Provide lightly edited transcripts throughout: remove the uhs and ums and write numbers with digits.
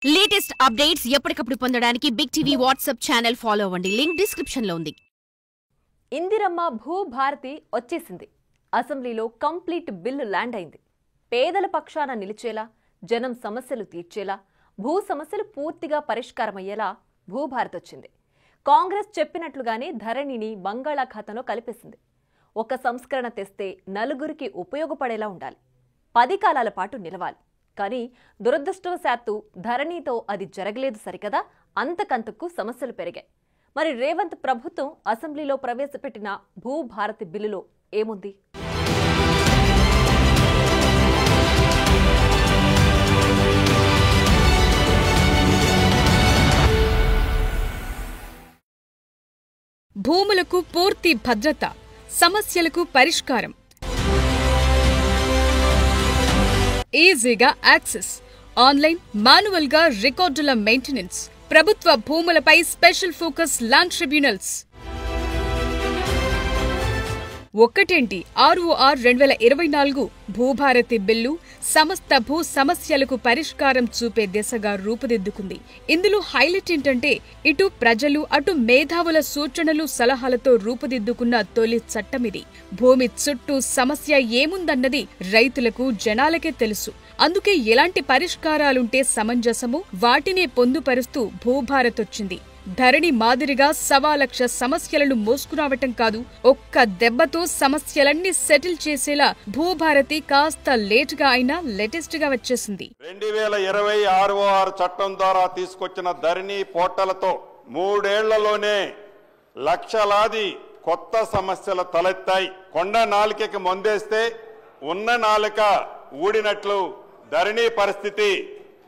Latest updates ఎప్పటికప్పుడు పొందడానికి big TV WhatsApp channel follow అవ్వండి. లింక్ డిస్క్రిప్షన్ లో ఉంది. ఇందిరమ్మ భూభారతి వచ్చేసింది. అసెంబ్లీలో కంప్లీట్ బిల్లు ల్యాండ్ అయింది. పేదల పక్షాన నిలిచేలా, జనం సమస్యలు తీర్చేలా, భూ సమస్యలు పూర్తిగా పరిష్కారమయ్యేలా భూభారతి వచ్చింది. కాంగ్రెస్ చెప్పినట్లుగానే ధరణిని బంగాళాఖాతంలో కలిపేసింది. ఒక సంస్కరణ తెస్తే నలుగురికి ఉపయోగపడేలా ఉండాలి, 10 కాలాల పాటు నిలవాలి. కానీ దురదృష్టవశాత్తు ధరణితో అది జరగలేదు సరికదా. అంతకంతకు సమస్యలు పెరిగాయి. మరి రేవంత్ ప్రభుత్వం అసెంబ్లీలో ప్రవేశపెట్టిన భూభారతి బిల్లులో ఏముంది? భూములకు పూర్తి భద్రత, సమస్యలకు పరిష్కారం, ఈజీగా యాక్సెస్, ఆన్లైన్ మాన్యువల్ గా రికార్డుల మెయింటెనెన్స్, ప్రభుత్వ భూములపై స్పెషల్ ఫోకస్ ల్యాండ్ ట్రిబ్యునల్స్. ఒక్కటేంటి ROR 2024 భూభారతి బిల్లు సమస్త భూ సమస్యలకు పరిష్కారం చూపే దిశగా రూపుదిద్దుకుంది. ఇందులో హైలైట్ ఏంటంటే ఇటు ప్రజలు అటు మేధావుల సూచనలు సలహాలతో రూపుదిద్దుకున్న తొలి చట్టమిది. భూమి చుట్టూ సమస్య ఏముందన్నది రైతులకు జనాలకే తెలుసు. అందుకే ఎలాంటి పరిష్కారాలుంటే సమంజసమో వాటినే పొందుపరుస్తూ భూభారత్ వచ్చింది. ధరణి మాదిరిగా 1,00,000 సమస్యలను మోసుకురావటం కాదు, ఒక్క దెబ్బతో సమస్యలన్నీ సెటిల్ చేసేలా భూభారతి కాస్త లేటుగా అయినా లేటెస్ట్ గా వచ్చేసింది. 2020 ROR చట్టం ద్వారా తీసుకొచ్చిన ధరణి పోర్టలతో 3 ఏళ్లలోనే లక్షలాది కొత్త సమస్యలు తలెత్తాయి. కొండ నాలికకి మొందేస్తే ఉన్న నాలిక ఊడినట్లు ధరణి పరిస్థితి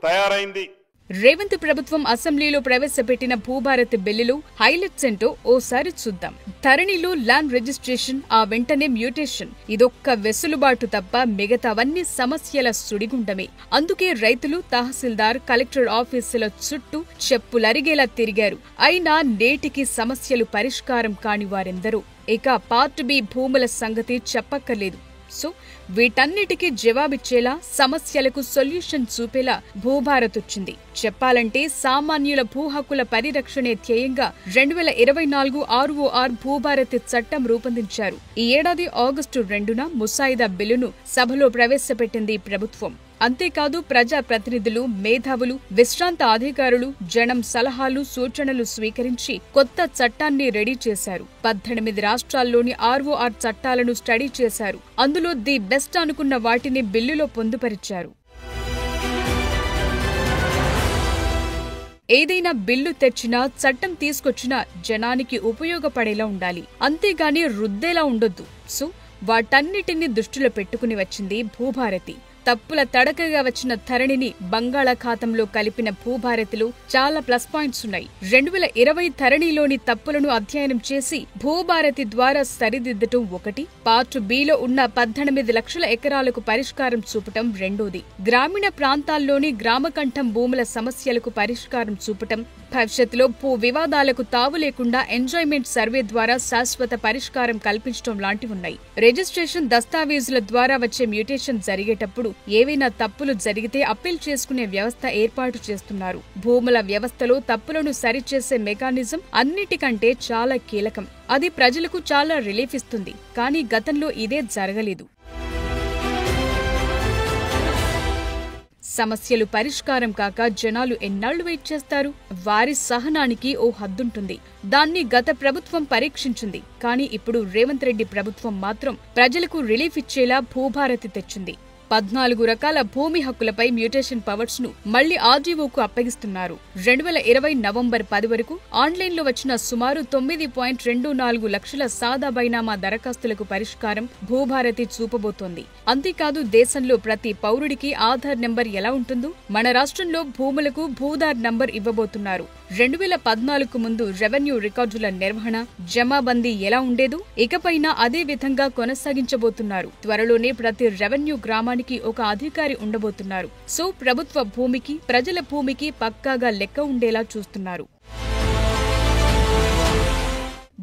తయారైంది. రేవంత్ ప్రభుత్వం అసెంబ్లీలో ప్రవేశపెట్టిన భూభారతి బిల్లులో హైలైట్స్ ఏంటో ఓసారి చూద్దాం. ధరణిలో ల్యాండ్ రిజిస్ట్రేషన్, ఆ వెంటనే మ్యూటేషన్, ఇదొక్క వెసులుబాటు తప్ప మిగతావన్నీ సమస్యల సుడిగుండమే. అందుకే రైతులు తహసీల్దార్, కలెక్టర్ ఆఫీసుల చుట్టూ చెప్పులరిగేలా తిరిగారు. అయినా నేటికి సమస్యలు పరిష్కారం కాని వారెందరో. ఇక పార్ట్ బి భూముల సంగతి చెప్పక్కర్లేదు. సో వీటన్నిటికీ జవాబిచ్చేలా, సమస్యలకు సొల్యూషన్ చూపేలా భూభారత్ వచ్చింది. చెప్పాలంటే సామాన్యుల భూ హక్కుల పరిరక్షణే ధ్యేయంగా 2024 ROR భూభారతి చట్టం రూపొందించారు. ఈ ఏడాది ఆగస్టు 2న ముసాయిదా బిల్లును సభలో ప్రవేశపెట్టింది ప్రభుత్వం. అంతేకాదు ప్రజా ప్రతినిధులు, మేధావులు, విశ్రాంత అధికారులు జనం సలహాలు, సూచనలు స్వీకరించి కొత్త చట్టాన్ని రెడీ చేశారు. 18 రాష్ట్రాల్లోని ROR చట్టాలను స్టడీ చేశారు. అందులో ది బెస్ట్ అనుకున్న వాటిని బిల్లులో పొందుపరిచారు. ఏదైనా బిల్లు తెచ్చినా, చట్టం తీసుకొచ్చినా జనానికి ఉపయోగపడేలా ఉండాలి, అంతేగాని రుద్దేలా ఉండొద్దు. సో వాటన్నిటిని దృష్టిలో పెట్టుకుని వచ్చింది భూభారతి. తప్పుల తడకగా వచ్చిన ధరణిని బంగాళాఖాతంలో కలిపిన భూభారతిలో చాలా ప్లస్ పాయింట్స్ ఉన్నాయి. 2020 ధరణిలోని తప్పులను అధ్యయనం చేసి భూభారతి ద్వారా సరిదిద్దటం ఒకటి, పార్ట్ బిలో ఉన్న 18 లక్షల ఎకరాలకు పరిష్కారం చూపటం రెండోది, గ్రామీణ ప్రాంతాల్లోని గ్రామకంఠం భూముల సమస్యలకు పరిష్కారం చూపటం, భవిష్యత్తులో భూ వివాదాలకు తావు లేకుండా ఎంజాయ్మెంట్ సర్వే ద్వారా శాశ్వత పరిష్కారం కల్పించడం లాంటివున్నాయి. రిజిస్ట్రేషన్ దస్తావేజుల ద్వారా వచ్చే మ్యూటేషన్ జరిగేటప్పుడు ఏవైనా తప్పులు జరిగితే అప్పీల్ చేసుకునే వ్యవస్థ ఏర్పాటు చేస్తున్నారు. భూముల వ్యవస్థలో తప్పులను సరిచేసే మెకానిజం అన్నిటికంటే చాలా కీలకం. అది ప్రజలకు చాలా రిలీఫ్ ఇస్తుంది. కానీ గతంలో ఇదే జరగలేదు. సమస్యలు పరిష్కారం కాక జనాలు ఎన్నాళ్లు వెయిట్ చేస్తారు? వారి సహనానికి ఓ హద్దుంటుంది. దాన్ని గత ప్రభుత్వం పరీక్షించింది. కానీ ఇప్పుడు రేవంత్ రెడ్డి ప్రభుత్వం మాత్రం ప్రజలకు రిలీఫ్ ఇచ్చేలా భూభారతి తెచ్చింది. 14 రకాల భూమి హక్కులపై మ్యూటేషన్ పవర్స్ ను మళ్లీ RDOకు అప్పగిస్తున్నారు. 2020 నవంబర్ 10 వరకు ఆన్లైన్లో వచ్చిన సుమారు 9.24 లక్షల సాదా బైనామా దరఖాస్తులకు పరిష్కారం భూభారతి చూపబోతోంది. అంతేకాదు దేశంలో ప్రతి పౌరుడికి ఆధార్ నెంబర్ ఎలా ఉంటుందో మన రాష్ట్రంలో భూములకు భూధార్ నంబర్ ఇవ్వబోతున్నారు. 2014కు ముందు రెవెన్యూ రికార్డుల నిర్వహణ, జమాబందీ ఎలా ఉండేదో ఇకపైన అదే విధంగా కొనసాగించబోతున్నారు. త్వరలోనే ప్రతి రెవెన్యూ గ్రామానికి ఒక అధికారి ఉండబోతున్నారు. సో ప్రభుత్వ భూమికి, ప్రజల భూమికి పక్కాగా లెక్క ఉండేలా చూస్తున్నారు.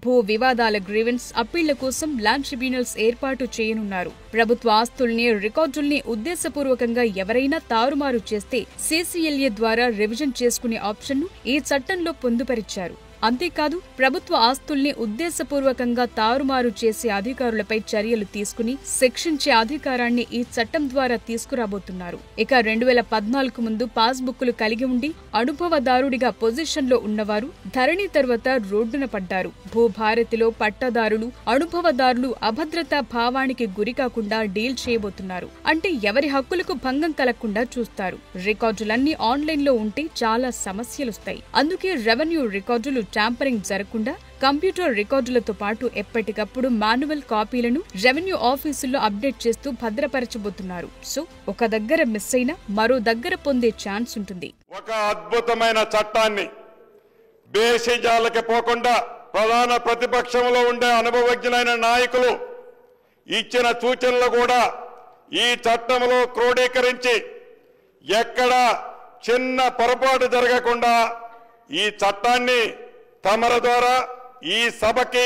భూ వివాదాల గ్రీవెన్స్ అప్పీళ్ల కోసం ల్యాండ్ ట్రిబ్యునల్స్ ఏర్పాటు చేయనున్నారు. ప్రభుత్వ ఆస్తుల్ని, రికార్డుల్ని ఉద్దేశపూర్వకంగా ఎవరైనా తారుమారు చేస్తే CCLA ద్వారా రివిజన్ చేసుకునే ఆప్షన్ను ఈ చట్టంలో పొందుపరిచారు. అంతేకాదు ప్రభుత్వ ఆస్తుల్ని ఉద్దేశపూర్వకంగా తారుమారు చేసే అధికారులపై చర్యలు తీసుకుని శిక్షించే అధికారాన్ని ఈ చట్టం ద్వారా తీసుకురాబోతున్నారు. ఇక 2014 ముందు పాస్బుక్లు కలిగి ఉండి అనుభవదారుడిగా పొజిషన్లో ఉన్నవారు ధరణి తర్వాత రోడ్డున పడ్డారు. భూభారతిలో పట్టాదారులు, అనుభవదారులు అభద్రతా భావానికి గురి కాకుండా డీల్ చేయబోతున్నారు. అంటే ఎవరి హక్కులకు భంగం కలగకుండా చూస్తారు. రికార్డులన్నీ ఆన్లైన్లో ఉంటే చాలా సమస్యలొస్తాయి. అందుకే రెవెన్యూ రికార్డులు ట్యాంపరింగ్ జరగకుండా కంప్యూటర్ రికార్డులతో పాటు ఎప్పటికప్పుడు మాన్యువల్ కాపీలను రెవెన్యూ ఆఫీసుల్లో అప్డేట్ చేస్తూ భద్రపరచబోతున్నారు. సో ఒక దగ్గర మిస్ అయినా మరో దగ్గర పొందే ఛాన్స్ ఉంటుంది. ఒక అద్భుతమైన చట్టాన్ని బేసిజాలకి పోకుండా ప్రధాన ప్రతిపక్షంలో ఉండే అనుభవజ్ఞులైన నాయకులు ఇచ్చిన సూచనలు కూడా ఈ చట్టంలో క్రోడీకరించి ఎక్కడ చిన్న పొరపాటు జరగకుండా ఈ చట్టాన్ని తమర ద్వారా ఈ సభకి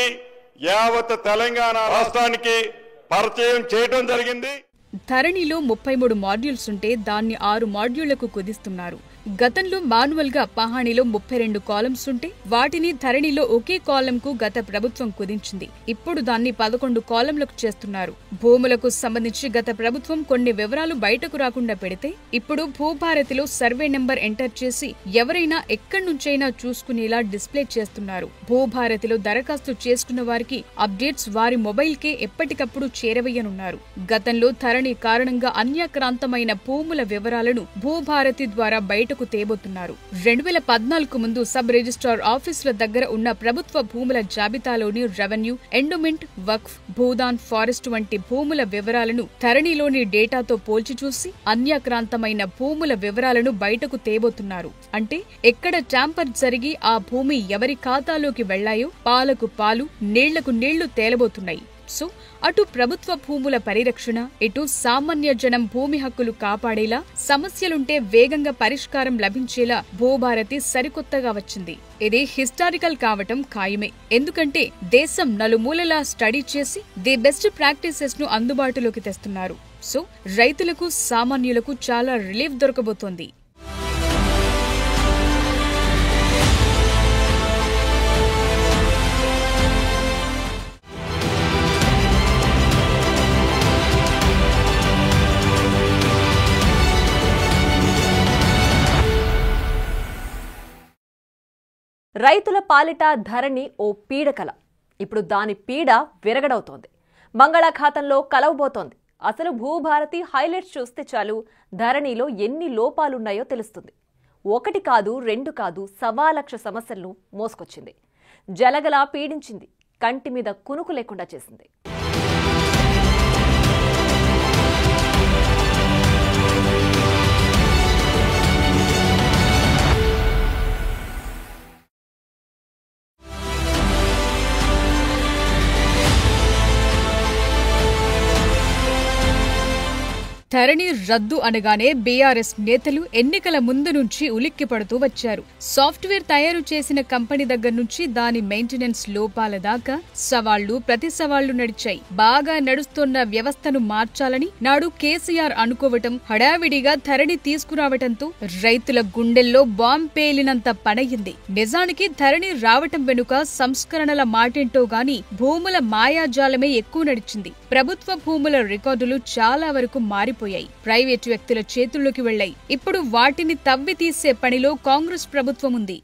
యావత్ తెలంగాణ రాష్ట్రానికి పరిచయం చేయడం జరిగింది. ధరణిలో 33 మాడ్యూల్స్ ఉంటే దాన్ని 6 మాడ్యూళ్లకు కుదిస్తున్నారు. గతంలో మాన్యువల్ గా పహాణిలో 32 కాలమ్స్ ఉంటే వాటిని ధరణిలో ఒకే కాలంకు గత ప్రభుత్వం కుదించింది. ఇప్పుడు దాన్ని 11 కాలంలకు చేస్తున్నారు. భూములకు సంబంధించి గత ప్రభుత్వం కొన్ని వివరాలు బయటకు రాకుండా పెడితే ఇప్పుడు భూభారతిలో సర్వే నెంబర్ ఎంటర్ చేసి ఎవరైనా ఎక్కడి నుంచైనా చూసుకునేలా డిస్ప్లే చేస్తున్నారు. భూభారతిలో దరఖాస్తు చేసుకున్న వారికి అప్డేట్స్ వారి మొబైల్ కే ఎప్పటికప్పుడు చేరవేయనున్నారు. గతంలో ధరణి కారణంగా అన్యాక్రాంతమైన భూముల వివరాలను భూభారతి ద్వారా బయట తేబోతున్నారు. 2014 ముందు సబ్ రిజిస్ట్రార్ ఆఫీసుల దగ్గర ఉన్న ప్రభుత్వ భూముల జాబితాలోని రెవెన్యూ, ఎండోమెంట్, వక్ఫ్, భూదాన్, ఫారెస్ట్ వంటి భూముల వివరాలను ధరణిలోని డేటాతో పోల్చి చూసి అన్యాక్రాంతమైన భూముల వివరాలను బయటకు తేబోతున్నారు. అంటే ఎక్కడ ట్యాంపర్ జరిగి ఆ భూమి ఎవరి ఖాతాలోకి వెళ్లాయో పాలకు పాలు, నీళ్లకు నీళ్లు తేలబోతున్నాయి. సో అటు ప్రభుత్వ భూముల పరిరక్షణ, ఇటు సామాన్య జనం భూమి హక్కులు కాపాడేలా, సమస్యలుంటే వేగంగా పరిష్కారం లభించేలా భూభారతి సరికొత్తగా వచ్చింది. ఇది హిస్టారికల్ కావటం ఖాయమే. ఎందుకంటే దేశం నలుమూలలా స్టడీ చేసి ది బెస్ట్ ప్రాక్టీసెస్ ను అందుబాటులోకి తెస్తున్నారు. సో రైతులకు, సామాన్యులకు చాలా రిలీఫ్ దొరకబోతోంది. రైతుల పాలిట ధరణి ఓ పీడకల. ఇప్పుడు దాని పీడ విరగడవుతోంది. మంగళాఖాతంలో కలవబోతోంది. అసలు భూభారతి హైలైట్స్ చూస్తే చాలు ధరణిలో ఎన్ని లోపాలున్నాయో తెలుస్తుంది. 1 కాదు, 2 కాదు, 1,00,000 సమస్యలను మోసుకొచ్చింది. జలగలా పీడించింది. కంటి మీద కునుకు లేకుండా చేసింది. ధరణి రద్దు అనగానే బీఆర్ఎస్ నేతలు ఎన్నికల ముందు నుంచి ఉలిక్కి పడుతూ వచ్చారు. సాఫ్ట్వేర్ తయారు చేసిన కంపెనీ దగ్గర నుంచి దాని మెయింటెనెన్స్ లోపాల దాకా సవాళ్లు, ప్రతి సవాళ్లు నడిచాయి. బాగా నడుస్తున్న వ్యవస్థను మార్చాలని నాడు కేసీఆర్ అనుకోవటం, హడావిడిగా ధరణి తీసుకురావటంతో రైతుల గుండెల్లో బాంబ్ పేలినంత పనయ్యింది. నిజానికి ధరణి రావటం వెనుక సంస్కరణల మాటేంటో గాని భూముల మాయాజాలమే ఎక్కువ నడిచింది. ప్రభుత్వ భూముల రికార్డులు చాలా వరకు మారిపోయాయి. ప్రైవేటు వ్యక్తుల చేతుల్లోకి వెళ్లాయి. ఇప్పుడు వాటిని తవ్వి తీసే పనిలో కాంగ్రెస్ ప్రభుత్వం ఉంది.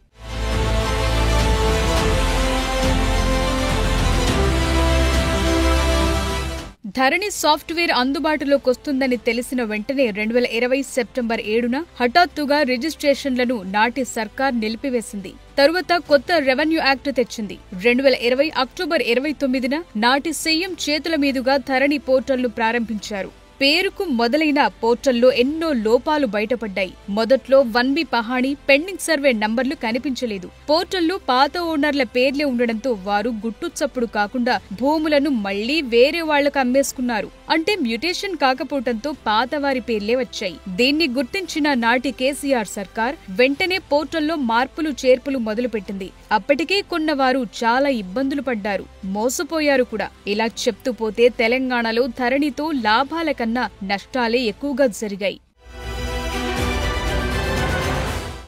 ధరణి సాఫ్ట్వేర్ అందుబాటులోకొస్తుందని తెలిసిన వెంటనే 2020 సెప్టెంబర్ 7న హఠాత్తుగా రిజిస్ట్రేషన్లను నాటి సర్కార్ నిలిపివేసింది. తరువాత కొత్త రెవెన్యూ యాక్ట్ తెచ్చింది. 2020 అక్టోబర్ 29న నాటి సీఎం చేతుల మీదుగా ధరణి పోర్టల్ను ప్రారంభించారు. పేరుకు మొదలైన పోర్టల్లో ఎన్నో లోపాలు బయటపడ్డాయి. మొదట్లో 1B పహాణి పెండింగ్ సర్వే నంబర్లు కనిపించలేదు. పోర్టల్లో పాత ఓనర్ల పేర్లే ఉండడంతో వారు గుట్టుచప్పుడు కాకుండా భూములను మళ్లీ వేరే వాళ్లకు అమ్మేసుకున్నారు. అంటే మ్యూటేషన్ కాకపోవడంతో పాతవారి పేర్లే వచ్చాయి. దీన్ని గుర్తించిన నాటి కేసీఆర్ సర్కార్ వెంటనే పోర్టల్లో మార్పులు చేర్పులు మొదలుపెట్టింది. అప్పటికే కొన్నవారు చాలా ఇబ్బందులు పడ్డారు, మోసపోయారు కూడా. ఇలా చెప్తూ పోతే తెలంగాణలో ధరణితో లాభాల కన్నా నష్టాలే ఎక్కువగా జరిగాయి.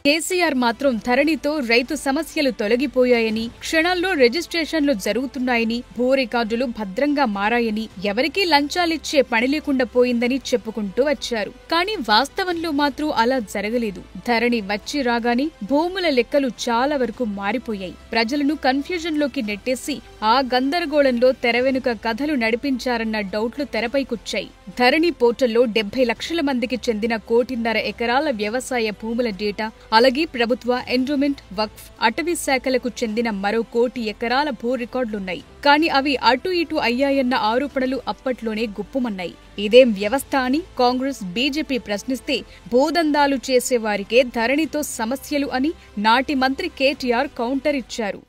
కేసీఆర్ మాత్రం ధరణితో రైతు సమస్యలు తొలగిపోయాయని, క్షణాల్లో రిజిస్ట్రేషన్లు జరుగుతున్నాయని, భూ రికార్డులు భద్రంగా మారాయని, ఎవరికీ లంచాలిచ్చే పని లేకుండా పోయిందని చెప్పుకుంటూ వచ్చారు. కానీ వాస్తవంలో మాత్రం అలా జరగలేదు. ధరణి వచ్చి రాగానే భూముల లెక్కలు చాలా వరకు మారిపోయాయి. ప్రజలను కన్ఫ్యూజన్ లోకి నెట్టేసి ఆ గందరగోళంలో తెరవెనుక కథలు నడిపించారన్న డౌట్లు తెరపైకొచ్చాయి. ధరణి పోర్టల్లో 70 లక్షల మందికి చెందిన 1.5 ఎకరాల వ్యవసాయ భూముల డేటా, అలాగే ప్రభుత్వ, ఎండోమెంట్, వక్ఫ్, అటవీ శాఖలకు చెందిన మరో 1 కోటి ఎకరాల భూ రికార్డులున్నాయి. కానీ అవి అటు ఇటు అయ్యాయన్న ఆరోపణలు అప్పట్లోనే గుప్పుమన్నాయి. ఇదేం వ్యవస్థ అని కాంగ్రెస్, బీజేపీ ప్రశ్నిస్తే భూదందాలు చేసేవారికే ధరణితో సమస్యలు అని నాటి మంత్రి కేటీఆర్ కౌంటర్ ఇచ్చారు.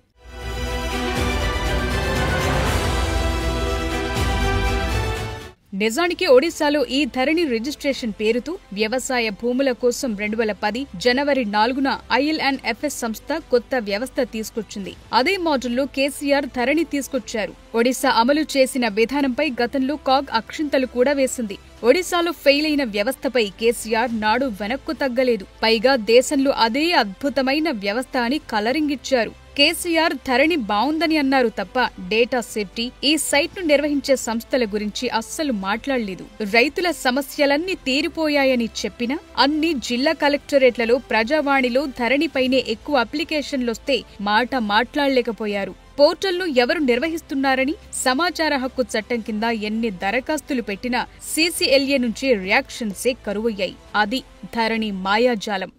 నిజానికి ఒడిశాలో ఈ ధరణి రిజిస్ట్రేషన్ పేరుతో వ్యవసాయ భూముల కోసం 2010 జనవరి 4న ILNFS సంస్థ కొత్త వ్యవస్థ తీసుకొచ్చింది. అదే మోడల్లో కేసీఆర్ ధరణి తీసుకొచ్చారు. ఒడిశా అమలు చేసిన విధానంపై గతంలో కాగ్ అక్షింతలు కూడా వేసింది. ఒడిశాలో ఫెయిల్ అయిన వ్యవస్థపై కేసీఆర్ నాడు వెనక్కు తగ్గలేదు. పైగా దేశంలో అదే అద్భుతమైన వ్యవస్థ అని కలరింగిచ్చారు. కేసీఆర్ ధరణి బావుందని అన్నారు తప్ప డేటా సేఫ్టీ, ఈ సైట్ను నిర్వహించే సంస్థల గురించి అస్సలు మాట్లాడలేదు. రైతుల సమస్యలన్నీ తీరిపోయాయని చెప్పినా అన్ని జిల్లా కలెక్టరేట్లలో, ప్రజావాణిలో ధరణిపైనే ఎక్కువ అప్లికేషన్లొస్తే మాట మాట్లాడలేకపోయారు. పోర్టల్ను ఎవరు నిర్వహిస్తున్నారని సమాచార హక్కు చట్టం కింద ఎన్ని దరఖాస్తులు పెట్టినా CCLA నుంచి రియాక్షన్సే కరువయ్యాయి. అది ధరణి మాయాజాలం.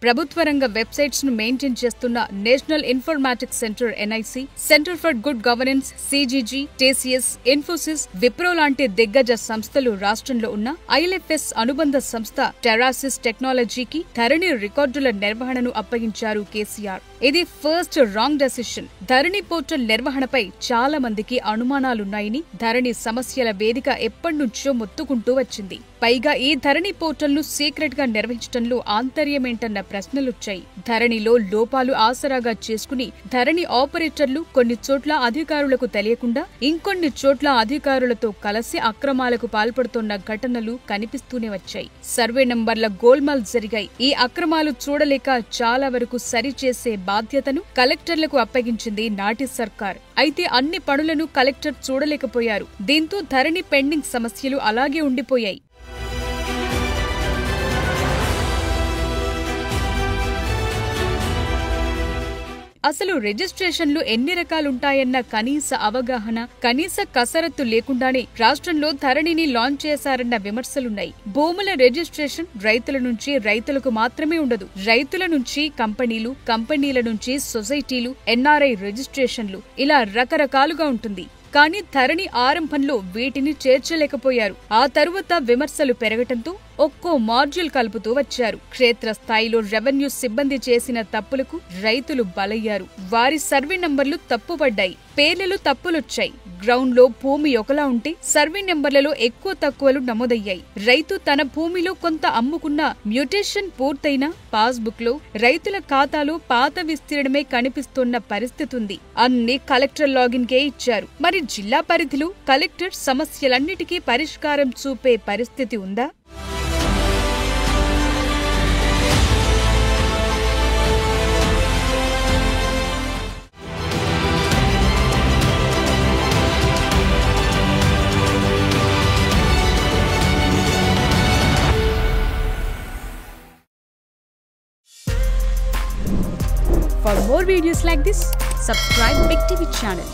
ప్రభుత్వ రంగ వెబ్సైట్స్ ను మెయింటైన్ చేస్తున్న national informatics centre NIC, centre for good governance CGG, TCS, Infosys, Wipro లాంటి దిగ్గజ సంస్థలు రాష్ట్రంలో ఉన్న ILFS అనుబంధ సంస్థ టెరాసిస్ టెక్నాలజీకి ధరణి రికార్డుల నిర్వహణను అప్పగించారు కేసీఆర్. ఇది ఫస్ట్ రాంగ్ డెసిషన్. ధరణి పోర్టల్ నిర్వహణపై చాలా మందికి అనుమానాలున్నాయని ధరణి సమస్యల వేదిక ఎప్పటినుంచో మొత్తుకుంటూ వచ్చింది. పైగా ఈ ధరణి పోర్టల్ను సీక్రెట్ గా నిర్వహించడంలో ఆంతర్యమేంటన్న ప్రశ్నలొచ్చాయి. ధరణిలో లోపాలు ఆసరాగా చేసుకుని ధరణి ఆపరేటర్లు కొన్ని చోట్ల అధికారులకు తెలియకుండా ఇంకొన్ని చోట్ల అధికారులతో కలిసి అక్రమాలకు పాల్పడుతున్న ఘటనలు కనిపిస్తూనే వచ్చాయి. సర్వే నంబర్ల గోల్మాల్ జరిగాయి. ఈ అక్రమాలు చూడలేక చాలా వరకు సరిచేసే బాధ్యతను కలెక్టర్లకు అప్పగించింది నాటి సర్కార్. అయితే అన్ని పనులను కలెక్టర్ చూడలేకపోయారు. దీంతో ధరణి పెండింగ్ సమస్యలు అలాగే ఉండిపోయాయి. అసలు రిజిస్ట్రేషన్లు ఎన్ని రకాలుంటాయన్న కనీస అవగాహన, కనీస కసరత్తు లేకుండానే రాష్ట్రంలో ధరణిని లాంచ్ చేశారన్న విమర్శలున్నాయి. భూముల రిజిస్ట్రేషన్ రైతుల నుంచి రైతులకు మాత్రమే ఉండదు. రైతుల నుంచి కంపెనీలు, కంపెనీల నుంచి సొసైటీలు, NRI రిజిస్ట్రేషన్లు, ఇలా రకరకాలుగా ఉంటుంది. కానీ ధరణి ఆరంభంలో వీటిని చేర్చలేకపోయారు. ఆ తరువాత విమర్శలు పెరగటంతో ఒక్కో మాడ్యూల్ కలుపుతూ వచ్చారు. క్షేత్రస్థాయిలో రెవెన్యూ సిబ్బంది చేసిన తప్పులకు రైతులు బలయ్యారు. వారి సర్వే నంబర్లు తప్పుపడ్డాయి, పేర్లలో తప్పులొచ్చాయి. గ్రౌండ్ లో భూమి ఒకలా ఉంటే సర్వే నెంబర్లలో ఎక్కువ తక్కువలు నమోదయ్యాయి. రైతు తన భూమిలో కొంత అమ్ముకున్న మ్యూటేషన్ పూర్తయినా పాస్బుక్ లో రైతుల ఖాతాలో పాత విస్తీర్ణమే కనిపిస్తున్న పరిస్థితి ఉంది. అన్ని కలెక్టర్ లాగిన్ కే ఇచ్చారు. మరి జిల్లా పరిధిలో కలెక్టర్ సమస్యలన్నిటికీ పరిష్కారం చూపే పరిస్థితి ఉందా? For more videos like this, subscribe Big TV channel.